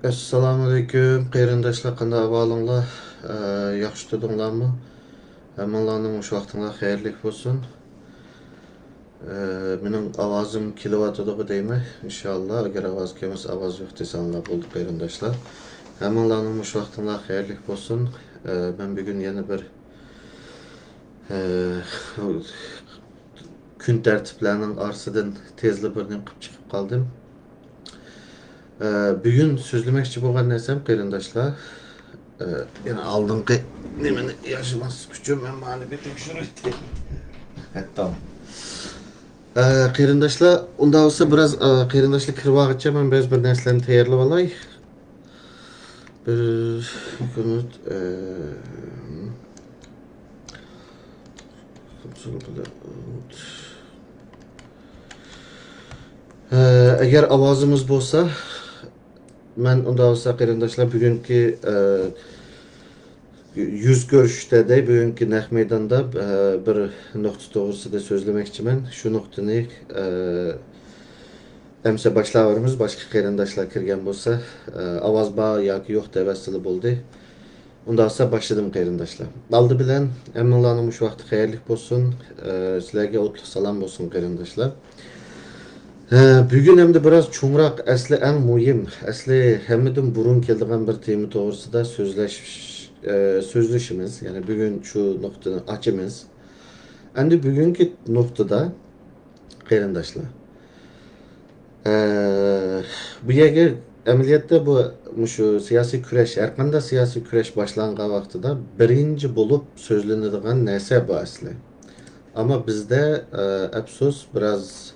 Assalamu alaikum, qarindoshlar, qanday ahvolinglar? Yaxshi tudinglarmi? Hammalarning o'sha vaqtinglar xayrli bo'lsin. Mening ovozim kelyotidi deymi? Inshaalloh, agar ovoz kelmasa, ovoz yo'q desanglar bo'ldi qarindoshlar. Hammalarning o'sha vaqtinglar xayrli bo'lsin. Men bugun yana bir kun tartiblarning orasidan tezli birning qilib chiqib qoldim. Bugün sözlemoqchi bo'lgan narsam qarindoshlar, yana oldingi nimani yashimaslik uchun men mana bir tekshirib hatto qarindoshlar, unda bo'lsa biroz qarindoshlar kirib men bir narsalarni tayyorlab olay. Bir minut agar ovozimiz bo'lsa, men unda bo'lsa qarindoshlar bugungi yüz görüşte de bugünkü naq meydanda bir nokta doğrusida sözlemoqchiman. Şu nuqtani emse başlayverimiz, başka qarindoshlar kirgan bo'lsa, ovoz bor yoki yo'q devasili bo'ldi. Unda olsa başladım qarindoshlar. Aldı bilen hammalarning shu vaqti xayrli bo'lsin. Sizlarga o'tliq salom bo'lsin qarindoshlar. Bugün hem de biraz çoğunrak asli en muhim, asli hemmedim burun keldiğen bir tema doğrusida sözleşimiz. Yani bugün şu noktanı açımız. Endi bugünkü noktada qarindoshlar. Bu yerga amaliyotda şu siyosiy kurash, har qanday siyosiy kurash boshlangan vaqtida birinchi bo'lib so'zlanadigan narsa bu asli. Ama bizde afsus biraz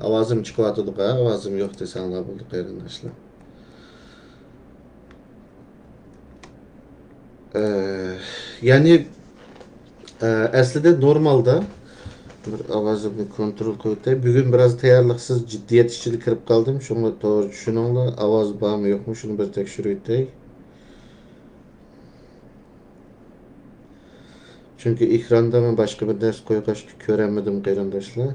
ovozim chiqyotidi, ovozim yo'q desanglar bo'ldi qarindoshlar. Yani aslida normalda bir ovozimni kontrol qilib, bugün biraz tayyorliqsiz jiddiyat ichida kirib qoldim. Shunga to'g'ri tushuninglar, ovoz bormi yo'qmi shuni bir tekshirib o'tay. Çünkü ekranda ben başka bir ders koygaç göremedim qarindoshlar.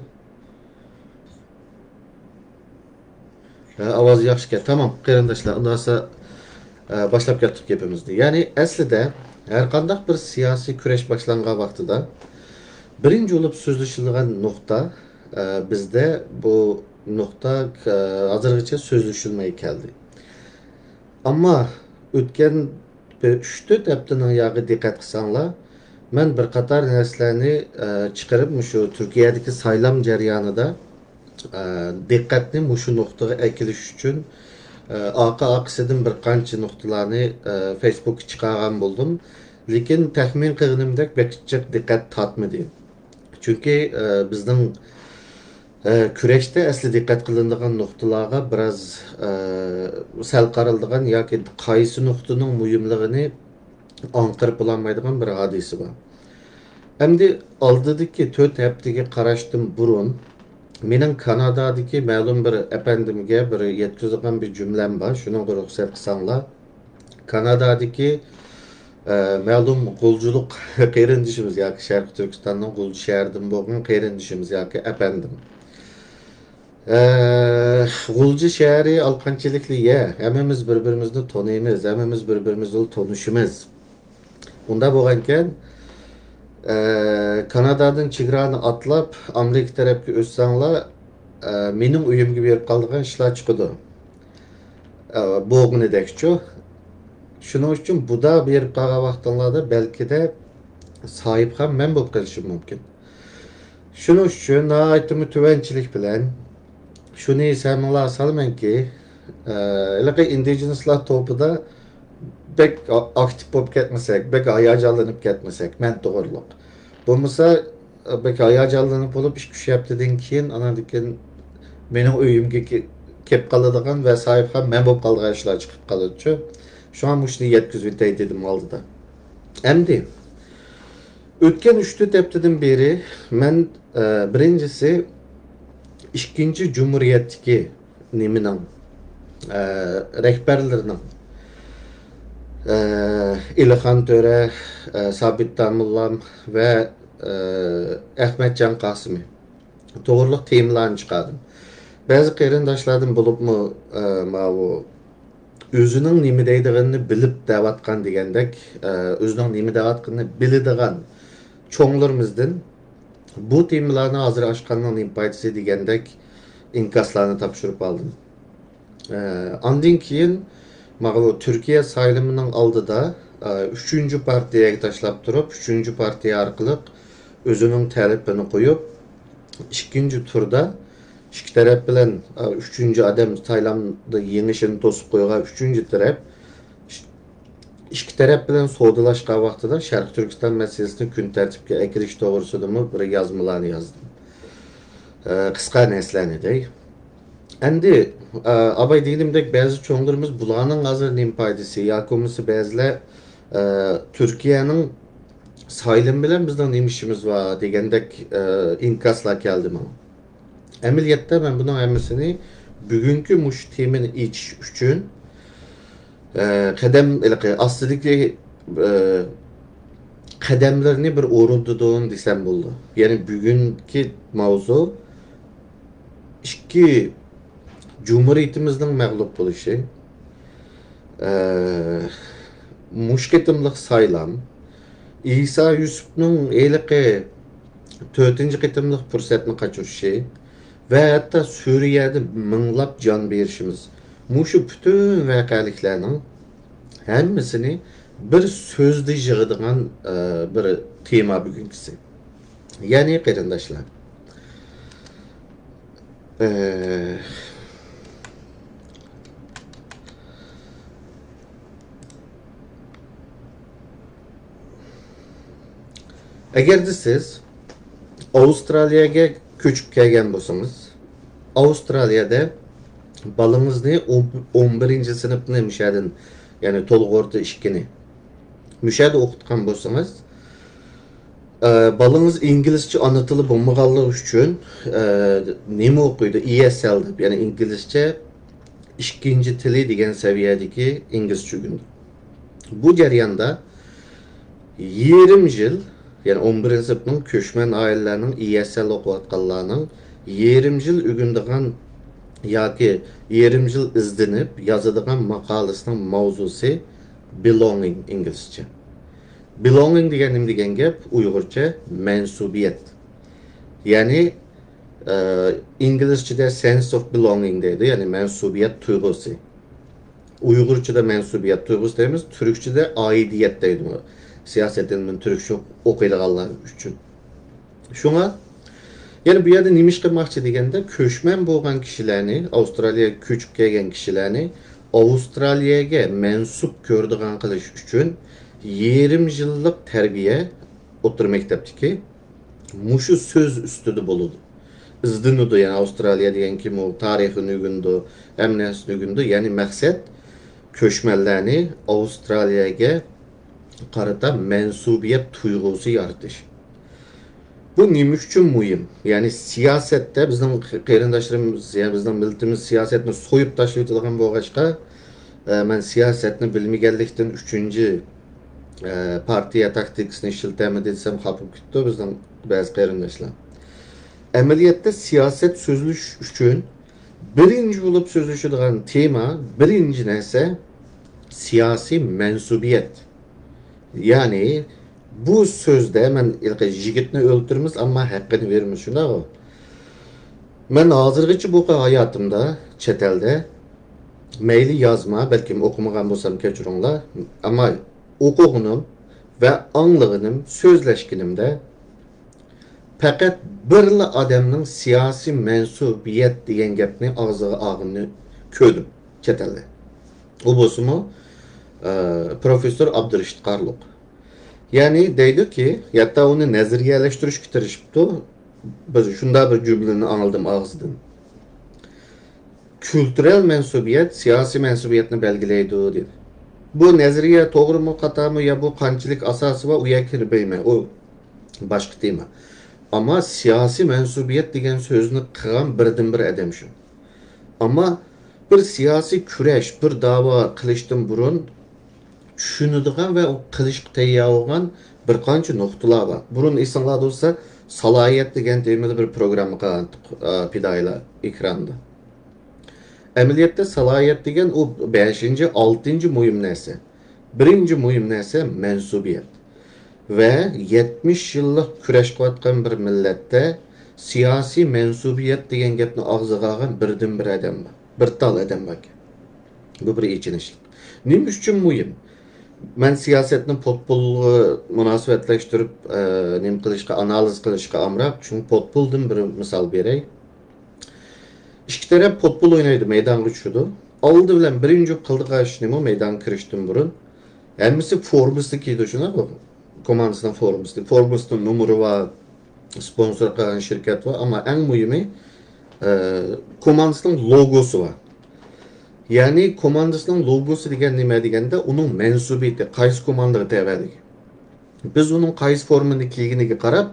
Ovoz yaxshi kel. Tamam qarindoshlar, undan sonra başlap ketdik hepimizde. Yani aslida her qanday bir siyosiy kurash boshlangan vaqtida birinci olup sözleşildiğin nokta bizde bu nokta hazırlıkça sözleşilmeye geldi. Ama ötken 3-4 haftanın yağı dikkat kısanlar, ben bir qator narsalarni chiqarib shu Turkiyadagi saylam jarayonida diqqatni shu nuqtaga akilish uchun orqasidan bir qancha nuqtalarni Facebookga chiqargan bo'ldim. Lekin taxmin qilganimdek bekitchiq diqqat tortmadi. Chunki bizning kurashda asli diqqat qilinadigan nuqtalarga biraz sal qaraladigan yoki qaysi nuqtaning muhimligini anqirib bo'lolmaydigan bir hadisi var. Endi oldidagi 4 haftaga qarashdan burun mening Kanadadagi ma'lum bir efendimga bir yetkazgan bir cümlem var. Shuni ruxsat qilsanglar. Kanadadagi ma'lum qulculuk qarindishimiz yoki Sharq Turkistonning qulchi shahridan bo'lgan qarindishimiz yoki efendim. Qulchi shahri alqanchilikli ya. Hammamiz bir-birimizni tanıymiz, hammamiz bir-birimizni tanışımız. Unda bo'lgankan Kanadadan chegirani atlab Amerika tarafga o'tsanglar, mening uyimga berib qolgan ishlar chiqadi. Bo'g'nidakchu. Shuning uchun bu da berib qolgan vaqtinglarda balki de sahip ham men bo'lib qolishim mumkin. Shuning uchun nihoyatda tuvanchilik bilan shuni esamlar solmanki, indigenouslар topida bek aktif bo'lib ketmasak, bek hayajonlanib ketmasak, men to'g'riliq. Bo'lmasa bek hayajonlanib bo'lib ish kushyaptidan keyin anadikin mening uyimga kelib qoladigan va sahib ham men bo'lib qolgan ishlar chiqib qoladi-chu. Şu an muşni yetkizib o'tay dedim oldida. Endi o'tgan 3-4 haftadan beri men birinchisi ikkinchi Cumhuriyetdagi nimaning rahbarlarining İlhan Töre, Sabit Damullam ve Ahmetcan Kasimi to'g'riliq temalarni chiqardim. Bazı qarindoshlardan bo'libmi bu o'zining nima deydiganini bilib davatgan degandek, o'zining nima davatganini biladigan cho'nglarimizdan bu temalarni hozir ochganning nima foydasi degandek inkaslarni topshirib oldim. Ondan keyin bu Türkiye saylimining oldida 3-chi partiyaga tashlab turib, 3-chi partiya orqali o'zining talabini qo'yib, ikkinchi turda ikki taraf bilan 3-chi odam saylamda yengishini to'sib qo'ygan 3-chi taraf ikki taraf bilan savdolashgan vaqtida Sharq Turkiston masalasini kun tartibga akirish to'g'risida bir yozmalarni yozdim. Qisqa narsalarni. Endi abay deyimdek bazı çoğunlarımız bulanın hazır neyim paydası yakumisi bazılar Türkiye'nin sayılım bilen bizden neyim işimiz var degendek inkaslar geldi bana. Emeliyatta ben bunun emrisini bugünkü muş temin iç üçün kadem aslındaki kademlerini bir orunduduğun desem buldu. Yani bugünkü mavzu iki Cumhuriyetimizin məğlub buluşu, muş qitimliq saylam, İsa Yusuf'nun eyliqi 4-ci qitimliq fürsətini qaçırışı və hətta Suriye'de minglab can verişimiz. Muşu bütün vəqəliklərinin həmmisini bir sözde yığıdığan bir tema bugünküsü. Yani qarindaşlar. Eğer de siz Avustralya'ya köçüp kelgen bolsanız, Avustralya'da balınızı 11-ci sınıfını müşahedin, yani toluk orta işkini müşahede okutkan bolsanız, balınız İngilizce anlatılı bulmağallığı üçün nemi okuydu? ESL, yani İngilizce ikinci tili degen seviyedeki İngilizce gündü. Bu jarayanda 20 yıl yani 11 sınıfның köşmen ailelerinin ESL okuyatqanlarının 20 yıl ügündüğün yoki 20 yıl izlenip yazıdığın makalesinin mavzusu belonging İngilizce. Belonging degan gap Uyg'urcha mansubiyat. Yani İngilizce'de sense of belonging deydi, yani mansubiyat tuyg'usi. Uyg'urchada mansubiyat tuyg'usi deymiz, Türkçe'de aidiyet deydi. Siyasetin Türkçe okuyduğanlar üçün. Şuna yani bu yerda nima ish qilmoqchi deganda ko'chman bo'lgan kishilarni, Avstraliyaga ko'chib kelgan kishilarni Avstraliyaga mansub ko'rdigan qilish uchun 20 yillik tarbiya o'tir maktabdagi mushu so'z ustida bo'ladi. İzdinudu yani Avustraliya degan kim o tarixini o'rgandi, hammasini o'rgandi. Yani maqsad ko'chmanlarni Avstraliyaga qarata mensubiyet tuyg'usi yaratish. Bu nima uchun muhim? Yani siyasette bizning qarindoshlarimiz, yani bizning millatimiz siyasetni so'yib tashlaydigan bo'lg'achqa, men siyasetni bilmaganlikdan 3-chi partiya taktikasini ishlatami desam xafa ketdi bizning ba'zi qarindoshlar. Amaliyotda siyaset so'zlash uchun birinchi bo'lib so'zlashadigan tema, birinchi narsa siyasi mensubiyet. Yani bu sözde men yigitni öldürmüz ama hakkını vermiz şuna o. Men hazırgıcı bu hayatımda çetelde meyli yazma, belki okumagan bolsam keçiringlar, ama okuğunum ve anlığınım, sözleşkinimde fakat birli adamның siyasi mensubiyet degan gapni ağzıga ağını kördüm çetelde. O bolsumu Profesör Abdurashid Qarluq. Yani deydi ki, hatta onu nazariyeleştirishga tirishibdi. Biz shunda bir cümleni anladım ağzıdan. Kültürel mensubiyet siyasi mensubiyetni belgilaydi dedi. Bu nazariya to'g'ri mi, xato mi, ya bu qanchalik asosi va u yoki bilmayman. O boshqa tema. Ama siyasi mensubiyet degan so'zni qilgan birdan bir adam shu. Ama bir siyasi kurash, bir da'vo qilishdan burun tushunadigan va qilishga tayyor bo'lgan bir qancha nuqtalar bor. Burun esinglarda bo'lsa, salohiyat degan temada bir programma qilgandik Pidoylar ekranda. Ameliyatda salohiyat degan u 5-ci, 6-cı mühim narsa. Birinci mühim narsa mensubiyet. Ve 70 yıllık küreş qilayotgan bir millatda siyasi mensubiyet degan gapni og'ziga olgan birdan bir adam bor. Bir tal adam bor. Bu bir ichinishlik. Nima uchun muhim? Ben siyasetni potpulga munosabatlashtirib nima qilishga, analiz qilishga amrab, çünkü potpuldan bir misol beray. İki taraf potpul oynaydı, maydonga tushdi. Oldi bilan birinchi qildigan ish nima? Maydonga kirishdan burun hammasi formasi kiydi shuna bu. Komandasining formasi. Formasning numeri va sponsor qilgan shirkat va ama eng muhimi komandasining logosi var. Yani komandasının logosu degan nima deganda uning mansubiyati qaysi komandaga tevalik. Biz uning qaysi formani kiyginiga qarab,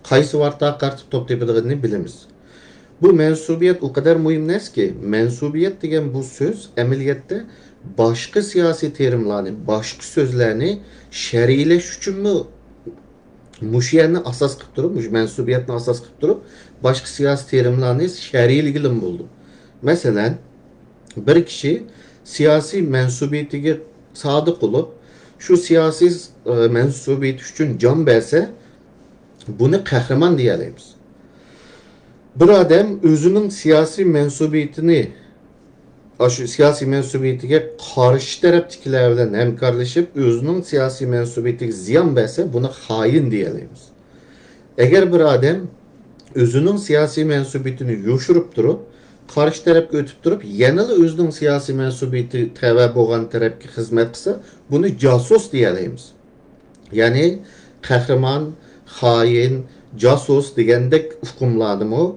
qaysi varta qartib top tepadiganini bilamiz. Bu mensubiyet o kadar mühim ki, mensubiyet degan bu söz ameliyatda başka siyasi terimlarni, başka sözlerini şer'ileş üçün mü muşiyani asas qilib turib, mensubiyetni asas qilib turib, başka siyasi terimlarni şer'iligilin buldu. Mesela bir kişi siyasi mensubiyetiga sadık olup, şu siyasi mensubiyeti üçün can berse, bunu kahraman diyelim. Bir adam özünün siyasi mensubiyetini aşı siyasi mensubiyetiga karşı taraftakilar bilan hamkorlashib özünün siyasi mensubiyetiga ziyon berse buni hain deyalamiz. Eğer bir adam özünün siyasi mensubiyetini yoshirib turib, karşı tarafga o'tib turib, yanada özünün siyasi mensubiyeti tava bo'lgan tarafga xizmat qilsa, buni josus deyalamiz. Ya'ni qahramon, hain, josus degandek hukmlarni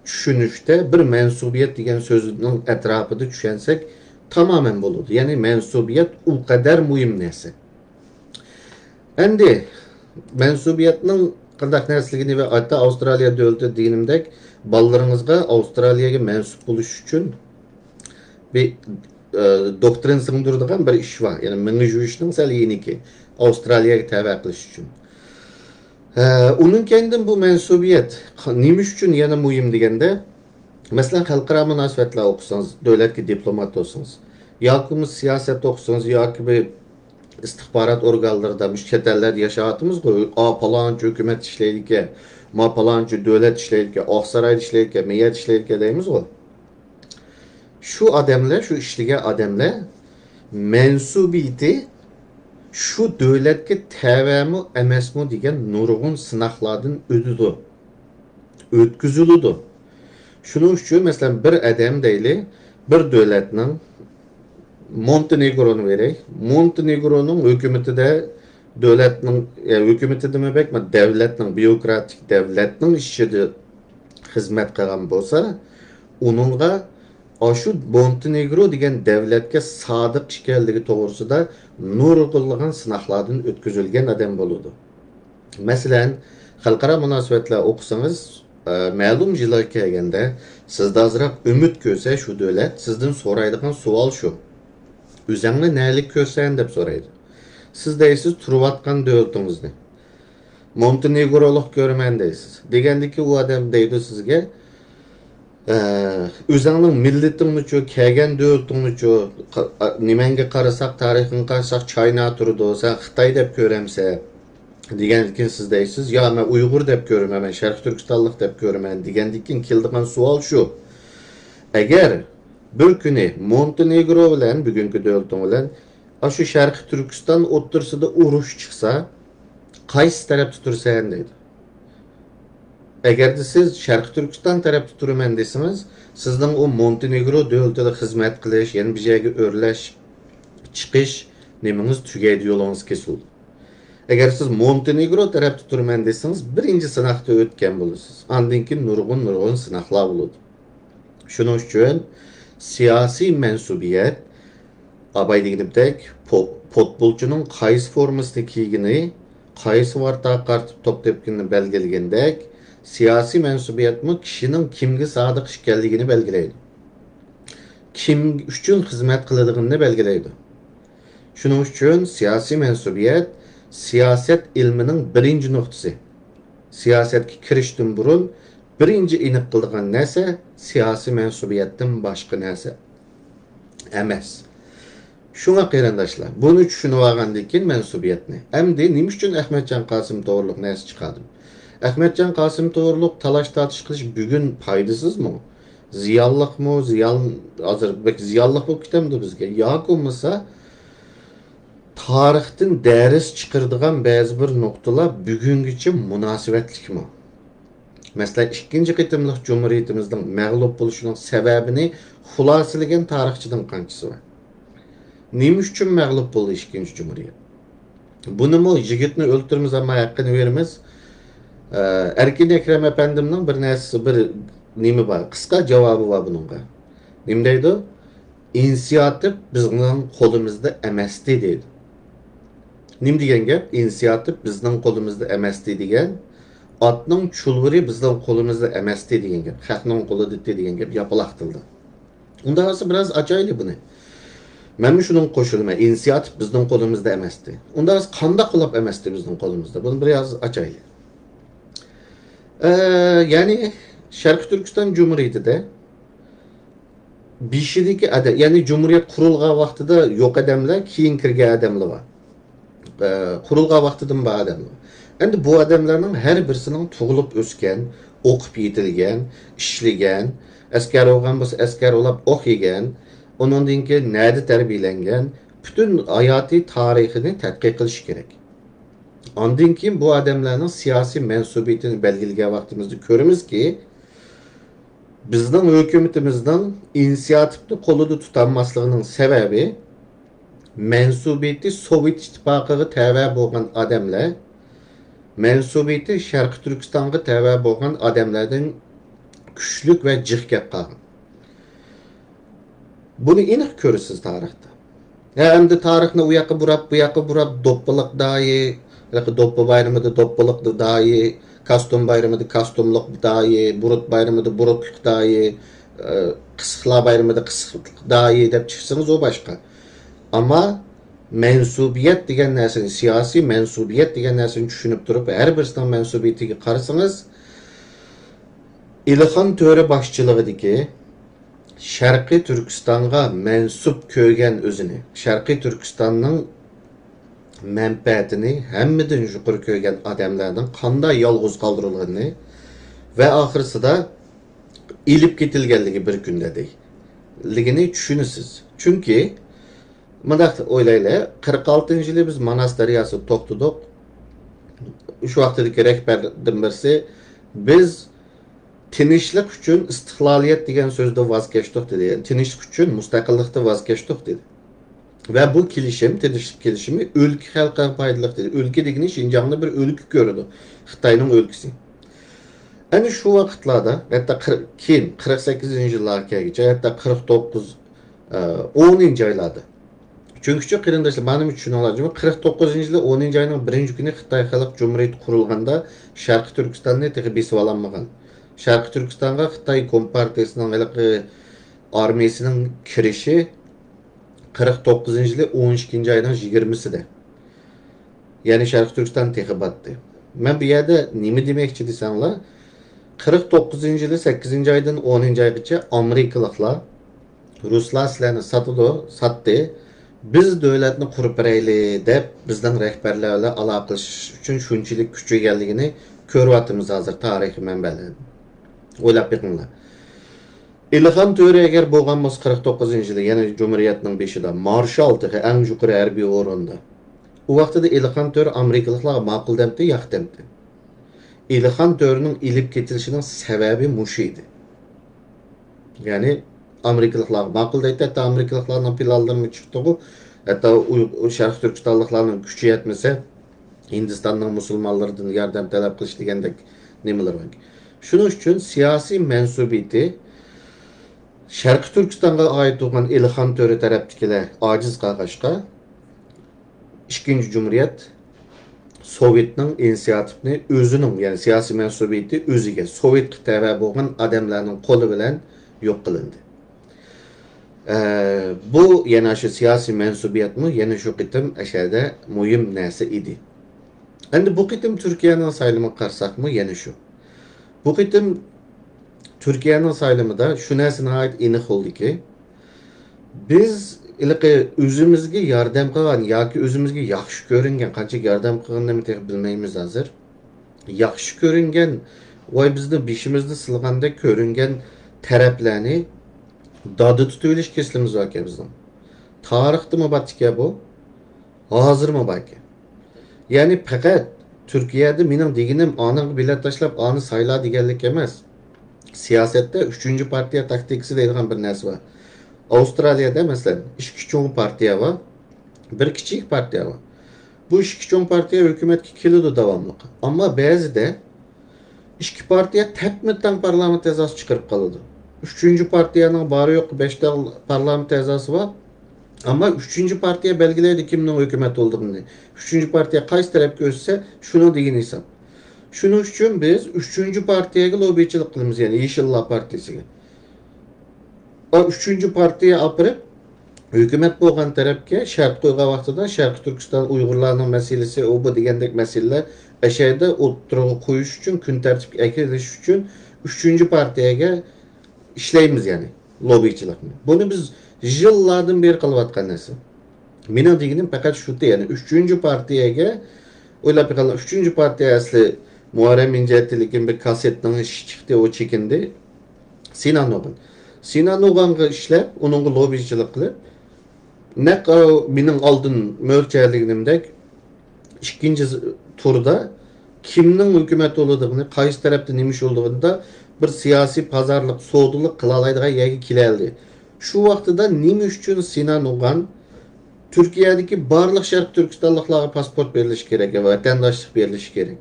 tushunishda bir mensubiyet degan so'zning atrofida tushunsak tamamen bo'ladi. Ya'ni mensubiyet u kadar muhim narsa. Endi mensubiyetning qanday narsaligini ve hatta Avustraliya davlati dinimdek ballalaringizga Avstraliyaga mansub bo'lish uchun bir doktrin singdiradigan bir ish var. Yani mingi yurishning sal yeniki Avstraliyaga tava qilish uchun. Onun kendin bu mensubiyet neymiş için yana mühim degende mesela xalqaro munosabatlar o'qisangiz, davlatga diplomat olsangiz, yoki siyaset o'qisangiz yoki bir istihbarat organlarida chet ellarda yashayapmiz-ku, palonchi hukumat ishlaydi, ma palonchi davlat ishlaydi, Oqsaroyda ishlaydi, miyat ishlaydi deymiz-ku. Şu adamlar, şu ishlagan adamlar mensubiyeti şu devletke tevemi emesmi degan nurgun sınaqlardan ödüdü. Ötküzülüdü. Şunun üçün mesela bir adam deyli, bir devletinin Montenegro'nu verək. Montenegro'nun hükümeti de devletinin, yani hükümeti demek mi? Devletinin, bürokratik devletinin işçide hizmet qilgan bolsa, onunla Aşı Montenegro degan devletke sadık işgaligi to'g'risida nurg'unlagan sınaqlardan o'tkazilgan adam bo'ladi. Masalan, xalqaro munosabatlar o'qisangiz, ma'lum yillar kelganda sizda azroq umid ko'rsa shu davlat sizdan so'raydigan savol shu. O'zingni nalik ko'rsan deb so'raydi. Siz deysiz turayotgan davlatingizni. Montenegrolik ko'raman deysiz. Degandiki u odam deydi sizga özünün milletinni-chu, kelgan davlatingni-chu, nimanga qarasak, tarixini qarasak China turdi, sen Xitoy deb ko'ramsa, degandan siz deysiz, yo men Uyg'ur deb ko'raman, men Sharq Turkistonlik deb ko'raman degandan keladigan savol shu. Agar bir kuni Montenegro bilan bugungi davlating bilan shu Sharq Turkiston o'rtasida urush chiqsa, qaysi tarafda tursan deydi. Eğer de siz Şarkı Türkistan tarafı turumen desiniz, sizden o Montenegro devletinde hizmet qilish, yani bir yerga o'rlash, chiqish neminiz tugaydi, yo'lingiz kesildi. Eğer siz Montenegro tarafı turumen desiniz, birinci sınaqda o'tgan bo'lasiz. Andan keyin nurg'un sınaqlar bo'ladi. Shuning uchun siyasi mensubiyet abay deganimdek futbolchining qaysi formasida kiygini, qaysi varta qartib top tepkinini belgilagandek siyasi mensubiyet mi kişinin kimga sadık ekanligini belgilaydi. Kim üçün hizmet qiladiganini belgilaydi. Shuning uchun siyasi mensubiyet siyaset ilminin birinci noktası. Siyasetga kirishdan burun birinci aniq qiladigan narsa siyasi mensubiyetdan boshqa narsa emas. Şuna qarindoshlar, buni tushunib olgandan keyin mansubiyatni. Endi nima uchun Ahmadjon Qosim to'g'riliq narsa chiqardim? Ahmadjon Qosim to'g'riliq talash tortish qilish bugun foydasizmi? Ziyonliqmi? Ziyon hozir ziyonliq bo'lib ketamdi bizga. Yoki bo'lmasa tarixdan dars chiqaradigan ba'zi bir nuqtalar bugungacha munosabatlikmi? Masalan, ikkinchi qitimliq Cumhuriyatimizning mag'lub bo'lishining sababini xulosalagan tarixchidan qanchasi bor? Nima uchun mag'lub bo'ldi ikkinchi Cumhuriyet? Buni mu yigitni o'ltirmiz amma haqqini beramiz. Erkin Ekrem efendimning bir narsasi bir nima bor? Qisqa javobi bor buningga. Nima deydi? İnisiyatif bizning qo'limizda emasdi deydi. Nima degan gap? İnisiyatif bizning qo'limizda emasdi degan. Atning chulvuri bizning qo'limizda emasdi degan gap. Xalqning qo'lida degan gap yapaloq tildi. Unda hozir biraz ajoyib buni. Men şunun qo'shilma, inisiyativ bizning qo'limizda emasdi. Unda biz qanday qilib emasdi bizning qo'limizda? Buni biraz ajoyib. Yani Sharq Turkiston Cumhuriyetida beshidagi adam, ya'ni Cumhuriyet qurilgan vaqtida yo'q odamlar, keyin kirgan odamlar bor. Qurilgan vaqtidan bor odamlar. Endi bu odamlarning har birisining tug'ilib o'sgan, o'qib yetilgan, ishlagan, askar bo'lgan bo'lsa askar olib o'q yegan, onundan keyin nerede terbiyelengen, bütün hayati tarihini tadqiq qilish kerak. Ondan keyin bu adamlarning siyosiy mansubiyatini belgilagan vaqtimizda ko'ramizki, bizning hukumatimizning inisiyativni qo'lida tutolmasligining sababi mansubiyati Sovet ittifoqiga tava bo'lgan odamlar, mansubiyati Sharq Turkistonga tava bo'lgan odamlardan kuchlik va jiq gap qolgan. Bunu aniq ko'rasiz tarixda. Endi tarixni u yoqqa burab, bu yoqqa burab, do'ppiliq dayi, do'ppi bayramida do'ppiliq dayi, kostum bayramida kostumliq dayi, burut bayramida burutliq dayi, qisqlar bayramida qisqliq dayi deb chiqsangiz o boshqa. Ama mansubiyat degan narsani, siyosiy mansubiyat degan narsani tushunib turib, har birisining mansubiyatiga qarasangiz, İlhan Töre boshchiligidagi Sharqiy Turkistonga mansub ko'rgan o'zini, Sharqiy Turkistonning manfaatini hammadan yuqori ko'rgan odamlarning qanday yolg'iz qoldirilganini va oxirsida ilib ketilganligi bir kundaligini tushunasiz. Chunki bundaq o'ylaylar, 46-yili biz Manas daryosini to'xtatdik. Shu vaqtdagi rahbarlardan birisi biz tinchlik uchun istiqloliyat degan so'zda voz kechdik dedi. Yani tinchlik uchun mustaqillikda voz kechdik dedi. Ve bu kelishim, tinchlik kelishimi o'lka xalqqa foydali dedi. O'lka degani Şinjan'da bir o'lka ko'rdi. Xitoyning o'lkasi. Ana shu vaqtlarda, hatta keyin 48-yillargacha, hatta 49 10-oylarda. Chunki qarindoshlar, mening tushunolajim 49-yili 10-oyning 1-kuni Xitoy Xalq Cumhuriyeti qurilganda Sharq Turkistonni texi besib olinmagan. Sharq Turkistonga Xitoy Kompartiyasining armiyasining kirishi 49-yili 12-oyning 20-sida. Ya'ni Sharq Turkiston texi batdi. Men bu yerda nima demoqchi desanglar, 49-yili 8-oydan 10-oygacha Amerikaliklar Ruslar sizlarni satdi. Biz davlatni qurib beraylik deb bizning rahbarlar bilan aloqa qilish uchun shunchalik kuch egalligini ko'ryapmiz hozir tarixiy manbalardan. O'ylab beqinglar. İlhan Töre agar bo'lgan bo'lsa 49-yili, ya'ni Cumhuriyetning beshida marshal texi eng yuqori harbiy o'rinda. U vaqtida İlhan Töre Amerikaliklarga ma'qul demdi, yo'q demdi. İlhan Törening ilib ketilishining sababi mush edi. Ya'ni Amerikaliklar ma'qul deydi, hatta Amerikaliklarning planlaridan chiqdi bu. Hatta u Sharq Turkistonliklarning kuchi yetmasa Hindistonning musulmonlaridan yordam talab qilish degandek nimalar bor. Shuning uchun siyosiy mansubiyati Sharq Turkistonga oid bo'lgan İlhan Töre tarafdagilar ojiz qolg'achqa, ikkinchi Cumhuriyet Sovetning inisiyativini o'zining, ya'ni siyosiy mansubiyati o'ziga, Sovetga tava bo'lgan odamlarning qo'li bilan yo'q qilindi. Bu yana shu siyosiy mansubiyatmi, yana shu qitim ashada muhim narsa edi. Endi bu qitim Turkiyaning saylimiga qarsaqmi, yana shu. Bu qitim Türkiye'nin sayılımında şu nesine ait aniq oldiki, Biz ilqi özümüzge yordam qilgan yoki o'zimizga yaxshi ko'ringan qancha yordam qilganini tek bilmaymiz hozir. Yaxshi ko'ringan voy bizni beshimizni silganda ko'ringan taraflarni dodi tutib olish keslimiz var ki bizim. Tarixda mı batike bu? Hazır mı baki? Yani fakat Türkiye'de benim deginim anı bilet taşlap anı sayla deganlik emas. Siyasette 3. partiya taktikisi deyilgan bir narsa var. Avustralya'da mesela ikki cho'ng partiya var, bir kichik partiya var. Bu ikki cho'ng partiya hukumatga keladi davomli. Ammo ba'zida ikki partiya taqmitdan parlament a'zosi chiqarib qoladi. 3. partiyaning bari yo'q 5 ta parlament a'zosi var. Ama 3. partiya belgilaydi kimning hukumat olduğunu. 3. partiya qaysi tarafga o'tsa, shuni degan hisob. Shuning uchun biz 3. partiyaga lobbichilik qilamiz, ya'ni Yeşillar partiyasiga. O 3. partiya apirib hukumat bo'lgan tarafga shart qo'ygan vaqtida Sharq Turkiston Uyg'urlarning masalasi, o bu degandek masalalar ashayda o'tirg'i qo'yish uchun, kun tartibga akilish uchun 3. partiyaga ishlaymiz, ya'ni lobbichilikni. Buni biz yıllardan beri qilayotgan narsa. Meni deganim faqat shu, ya'ni 3. partiyaga o'ylab qolgan 3. partiya asli Muharrem İnce'tilikin bir kasetning chiqdi, o chekindi. Sinan Oğan. Sinan Oğan'ga ishlab, onun lobbichilik qilib, ne benim aldığım mölçerliğimdek ikinci turda kimning hükümet olduğunu, qaysi tarafta nemiş olduğunu da bir siyasi pazarlık, soğuduluk kılalaydığa yegi kileldi. Şu vaqtida nima uchun Sinan Oğan Türkiye'deki barlıq Şərq Türkistanlıqlara pasport beriliş gerek ve vatandaşlık beriliş gerek.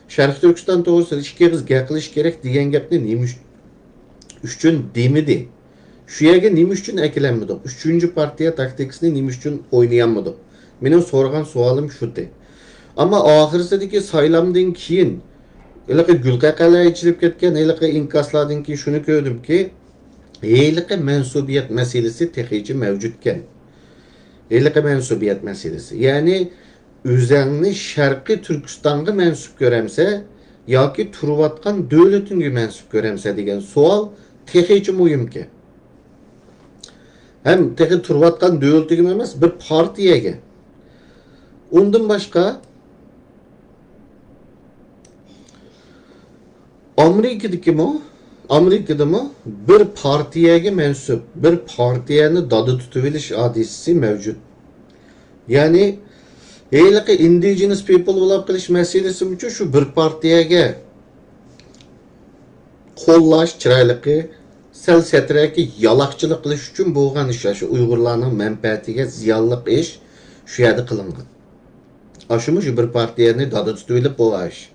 Şərq Türkistan to'g'risida ikki qiz gap qilish kerak degan gapni nima uchun demidi? Şu yerga nima uchun akilanmadik? 3. partiya taktikasini nima uchun o'ynayanmadik? Mening so'ragan savolim shudir. Ama ahirsidagi saylamdan keyin ilaqa gulqaqalar ichilib ketgan, ilaqa inkaslardan keyin shuni ko'rdimki, ilaqa mansubiyat masalasi texichi mavjudkan. Ilaqa mansubiyat masalasi. Ya'ni o'zingni Sharqiy Turkistonga mansub ko'ramsa yoki turayotgan davlatingga mansub ko'ramsa degan savol texichi muhimki. Hem texi turayotgan davlatingga emas, bir partiyaga. Ondan başka Amerika'da mı bir partiyaga mensup, bir partiyani dadı tutuvilish hadisi mevcut. Yani eyliqi indigenous people bo'lib qilish masalasi uchun shu bir partiyaga qo'llash chiroyli sel setraki yalaqchilik qilish uchun bo'lgan ish, shu Uyg'urlarning manfaatiga ziyonli ish shu yerda qilingan. Aşımı şu bir partiyani dadı tutuyulup bo'lash.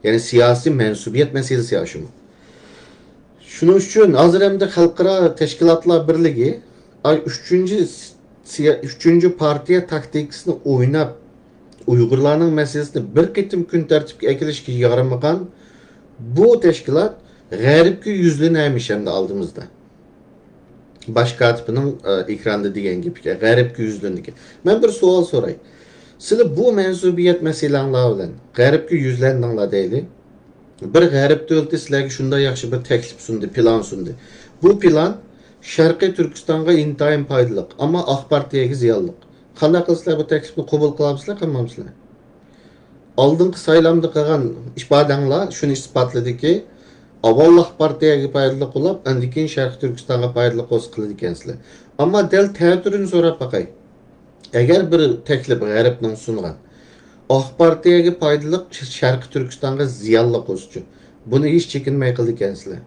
Yani siyasi mensubiyet meselesi aşımı. Şunun için hozir hamda xalqaro tashkilotlar birligi 3. partiya taktikasini o'ynab Uyg'urlarning meselesini bir ketim kun tartibga akilishga yaramagan bu tashkilot g'arbga yuzlanaymiş hamda aldığımızda. Baş katibining ekranda degan gapiga g'arbga yuzlandik. Men bir savol so'ray. Sizlar bu mensubiyet meseleler bilan g'arbga yuzlandinglar deyli. Bir g'arb davlati sizlarga shunday yaxshi bir taklif sundi, plan sundi. Bu plan Sharqiy Turkistonga intayin foydali, ammo AK partiyaga ziyonli. Qanday qilsizlar bu taklifni qabul qilamsizlar, qilmamsizlar? Oldingi saylamda qilgan ifodanglar shuni isbotladiki, avval AK partiyaga foydali qilib, undan keyin Sharqiy Turkistonga foydali qiladi ekansizlar. Ammo dal ta'tirini so'rab baqay. Eğer bir teklif g'arbning sungan AK partiyaga foydali Sharqiy Turkistonga ziyonli qo'shchi. Buni hech chekinmay qildi ekansizlar.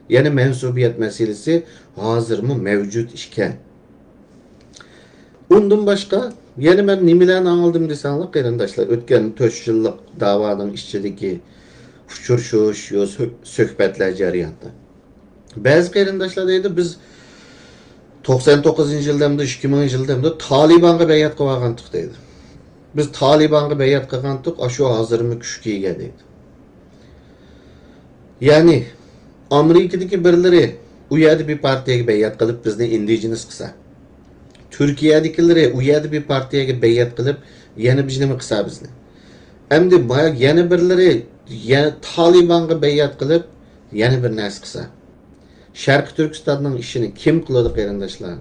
Yani mensubiyet meselesi hozirmi mevcut ekan. Bundan başka yani ben nimalarni anladım desanglar qarindoshlar, o'tgan 4 yillik da'voning ichidagi uchrashuv, suhbatlar jarayonida. Ba'zi qarindoshlar deydi biz 99 yılda 2000 yılda Taliban'a beyat qilgandik deydi. Biz Taliban'a beyat qilgandik, aşu hozirmi kuchga ega deydi. Yani Amerika'daki birileri u yerda bir partiyaga beyat qilib bizni indigenous qilsa, Turkiyadagilar u yerda bir partiyaga beyat qilib yana bizni qilsa bizni. Endi yana birileri yana Taliban'a beyat qilib yana bir narsa qilsa. Sharq Turkistonning ishini kim qiladi qarindoshlar?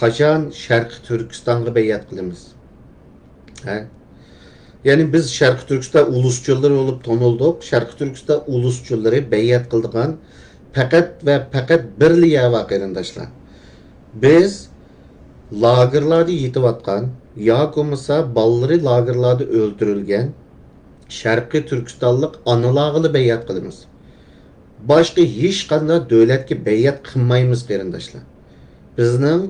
qachon Sharqi Turkistonga bayat qilamiz? Ha? Yani biz Sharqi Turkiston ulusçuları olup tonulduq. Sharqi Turkiston ulusçuları bayat qildigan faqat ve faqat birliya va qarindoshlar. Biz lagerlarda yetivatgan, ya bo'lmasa balları lagerlarda öldürülgen Sharqi Turkistonlik analarga bayat qilamiz. Başka hech qanday davlatga bayat qilmaymiz qarindoshlar. Bizning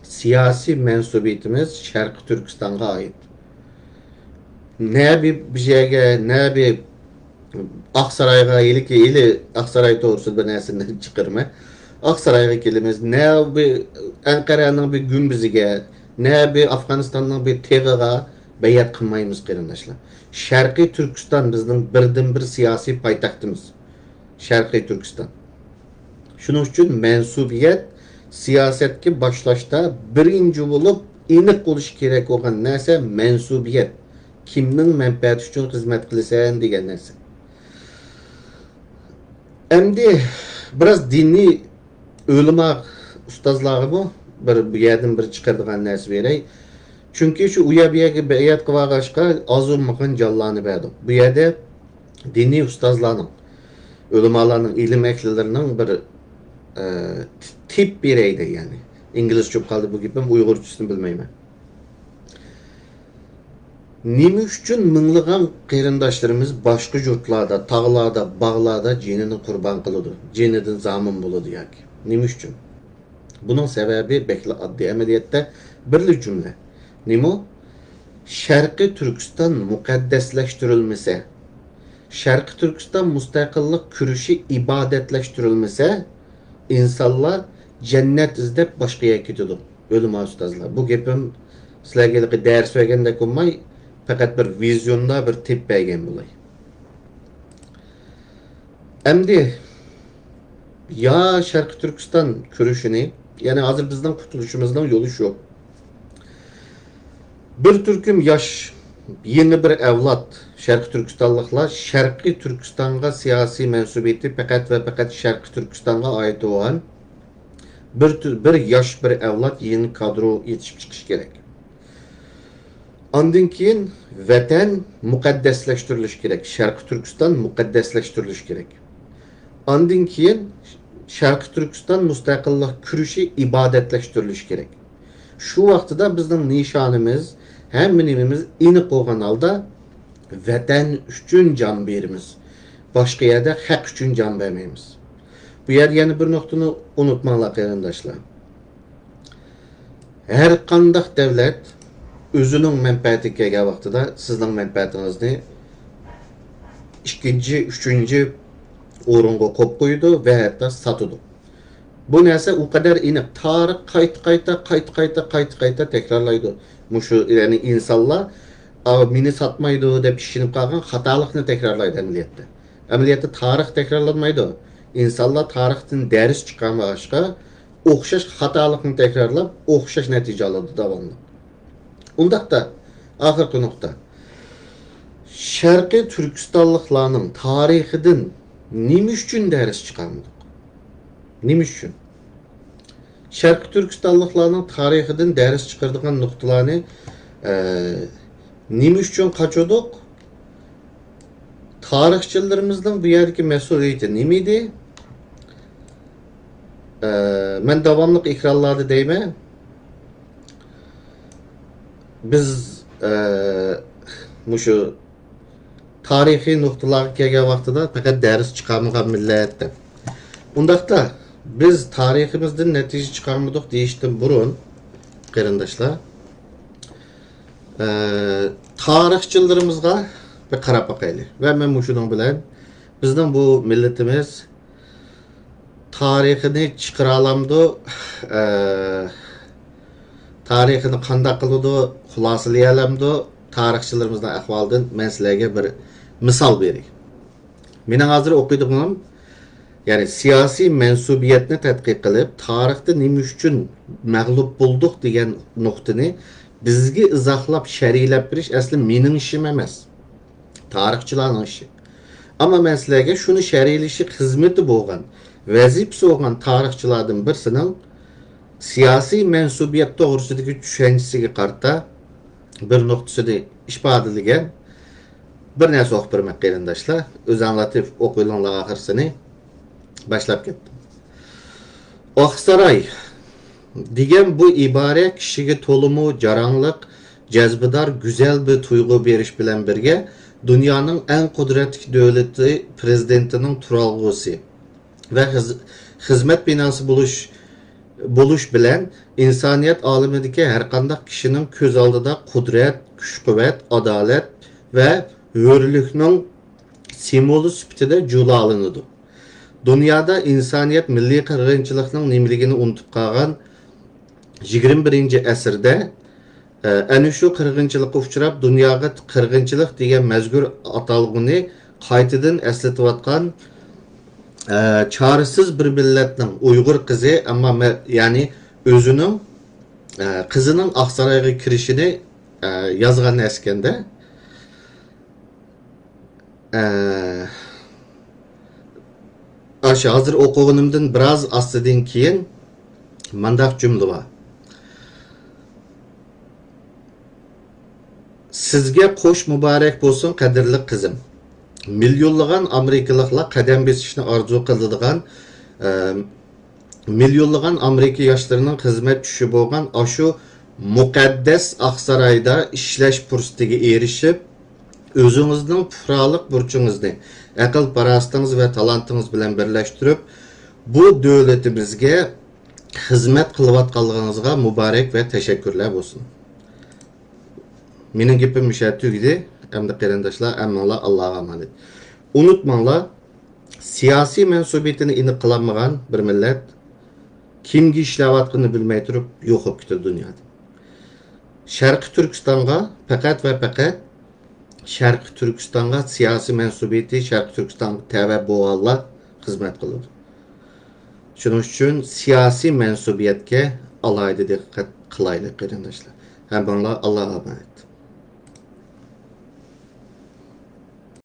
siyasi mensubiyetimiz Sharqi Turkistonga ait. Ne bir şeyge, ne bir Aksaray'a ili Aksaray doğrusu bir neresinden çıkırma. Aksaray'a kelimiz, ne bir Ankara'nın bir gümbüzüge, ne bir Afganistan'ın bir teğaga bayat kılmayımız qarindoshlar. Sharqiy Turkiston bizning birden bir siyasi paytaxtimiz. Sharqiy Turkiston. Shuning uchun mensubiyet siyasetga boshlashda birinchi bo'lib aniq bo'lishi kerak bo'lgan narsa mensubiyet. Kimning menfaati uchun xizmat qilasan degan narsa. Endi biraz diniy o'lima ustozlari bu bu yerdan bir chiqardigan narsa beray. Chunki shu uyabiyaga bayat qilishga azummagan jonlarni berdi. Bu yerda diniy ustozlarning, o'limalarning, ilm ehllarining bir tip bireydi yani. İngilizce kaldı bu gibi, Uygurcasını bilmeyim. Nima uchun minglagan qarindoshlarimiz boshqa yurtlarda, tog'larda, bog'larda jinini qurbon qiladi, jinidan zamin bo'ladi yoki. Nima uchun? Buning sababi bekla oddiy amaliyotda birli jumla. Nima? Sharqiy Turkiston muqaddaslashtirilmasa, Sharqiy Turkiston mustaqillik kurashi ibodatlashtirilmasa, insanlar cennet izlep başka yere gidiyordu. Ölüm ustazlar. Bu gepim sizlerge ders vergende olmay, fakat bir vizyonda bir tip vergen bulay. Endi ya Şarkı Türkistan kürüşünü, yani hazır bizden kurtuluşumuzdan yolu şu. Bir Türk'üm yaş, yeni bir evlat Şarkı Türkistanlıklar, Şarkı Türkistan'a siyasi mensubiyeti fakat ve fakat Şarkı Türkistan'a ait olan bir yaş bir evlat yeni kadro yetişip çıkış gerek. Ondan keyin vatan muqaddaslaştırılış gerek. Sharqi Turkiston muqaddaslaştırılış gerek. Ondan keyin Sharqi Turkiston mustaqillik kurashi ibodatlaştırılış gerek. Şu vaqtida bizning nishonimiz, hammanimiz aniq bo'lgan holda vatan uchun jon beramiz. Boshqa yerda haq uchun jon bermaymiz. Bu yer yana bir nuqtani unutmanglar qarindoshlar. Her qandaq davlat o'zining menfaatiga kelgan vaqtida sizning menfaatingizni ikkinchi, uchinchi o'ringa qo'yib qo'ydi va hatto sotadi. Bu narsa u qadar aniq, tarix qayta takrorlaydi. Mushu ya'ni insonlar meni sotmaydi deb ishinib qolgan xatolikni takrorlaydi amaliyotda. Amaliyotda tarix takrorlanmaydi. İnsanlar tarixdan ders chiqarmashga o'xshash xatolikni takrorlab, o'xshash natija oladi davomli. Undaqda oxirgi nuqta. Sharqiy Turkistonliklarning tarixidan nima uchun ders chiqarmadik? Nima uchun? Sharqiy Turkistonliklarning tarixidan ders chiqaradigan nuqtalarni nima uchun qochadik? Tarixchilarimizning bu yerdagi mas'uliyati nima edi? Men davomli ekranlarda deyman. Biz mushu tarixiy nuqtalarga kelgan vaqtida faqat dars chiqarmagan millat deb. Undaqda biz tariximizdan natija chiqarmadik deyishdan burun qarindoshlar, tarixchilarimizga bir qarab bakaylı. Ve ben muşunun bilen bizden bu milletimiz tarixini çıkaralamdı, tarixini qanday qiladi, xulosalayamdi, tarixchilarimizdan ahvoldan men sizlarga bir misol beray. Mening hozir o'qiydiganim, ya'ni siyosiy mensubiyatni tadqiq qilib, tarixda nima uchun mag'lub bo'ldik degan nuqtani bizga izohlab, sharhlab berish asli mening ishim emas. Tarixchilarning ishi. Ama men sizlarga shuni sharhlashi xizmati bo'lgan, vazifasi bo'lgan tarixchilardan birisining siyasi mensubiyet doğrusundaki düşüncesiga qarta bir noktasida isbotlagan bir narsa o'qib bermoq qarindoshlar. O'z anlatib o'qiylanlar oxirsini boshlab ketdim. Oqsaroy degan bu ibora kishiga to'limu jarangliq, jazbidor, go'zal bir tuyg'u berish bilan birga dunyoning eng qudratli davlati prezidentining turalg'usi ve hizmet binası buluş bilen insaniyet alemindeki her kandak kişinin köz aldıda kudret, güç kuvvet, adalet ve hürlüknün simvolu süptide cula alınıdı. Dünyada insaniyet milli kırgınçılıkның nimligini unutup kalgan 21. əsrdə ana şu qırğınçılıqqa uçrab dunyoga qırğınçılıq degan mazkur atalğını qaytadan eslatib atgan çaresiz bir milletning Uyghur kızı ama yani özünün kızının Aqsaroyga kirishini yazgan eskende aşı hazır o'qiganimdan biraz astidan keyin mandaq jumla var. Sizge qo'sh muborak bo'lsin qadrli qizim. Milyonlagan Amerikalıqlar qadam besishni orzu qiladigan milyonlagan Amerika yoshlarının xizmat tushi bo'lgan ashu muqaddas Aqsaroyda ishlash fursatiga erishib, o'zingizning puhralik burchingizni aql parastingiz va talantingiz bilan birlashtirib, bu davlatimizga xizmat qilayotganligingizga muborak va tashakkurlar bo'lsin. Mening gapim o'sha tugdi. Hamda qarindoshlar, ammolar Allohga emanet. Unutmanglar, siyosiy mansubiyatini aniq qilmagan bir millat kimga ishlayotganini bilmay turib yo'q bo'lib ketdi dunyoda. Sharqiy Turkistonga faqat va faqat Sharqiy Turkistonga siyosiy mansubiyati Sharqiy Turkistonga tava bo'lganlar xizmat qiladi. Shuning uchun siyosiy mansubiyatga alohida diqqat qilaylik qarindoshlar. Hammalar Allohga emanet.